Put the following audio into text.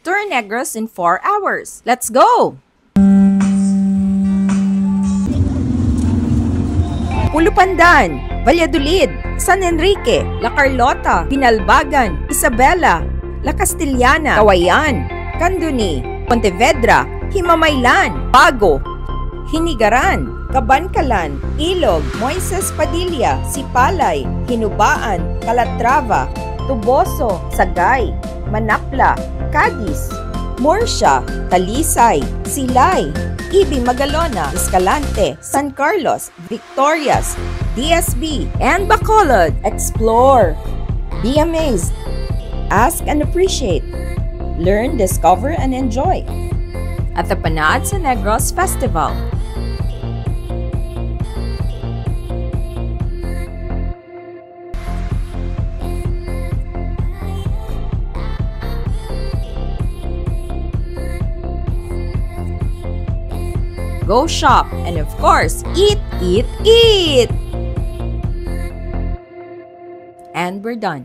Tour Negros in 4 hours. Let's go! Ulupandan, Valladolid, San Enrique, La Carlota, Pinalbagan, Isabela, La Castellana, Kawayan, Canduni, Pontevedra, Himamaylan, Bago, Hinigaran, Cabancalan, Ilog, Moises Padilla, Sipalay, Hinubaan, Calatrava, Tuboso, Sagay, Manapla, Cadiz, Murcia, Talisay, Silay, Ibi Magalona, Escalante, San Carlos, Victorias, DSB, and Bacolod. Explore. Be amazed. Ask and appreciate. Learn, discover, and enjoy. At the Panad sa Negros Festival. Go shop, and of course, eat, eat, eat! And we're done.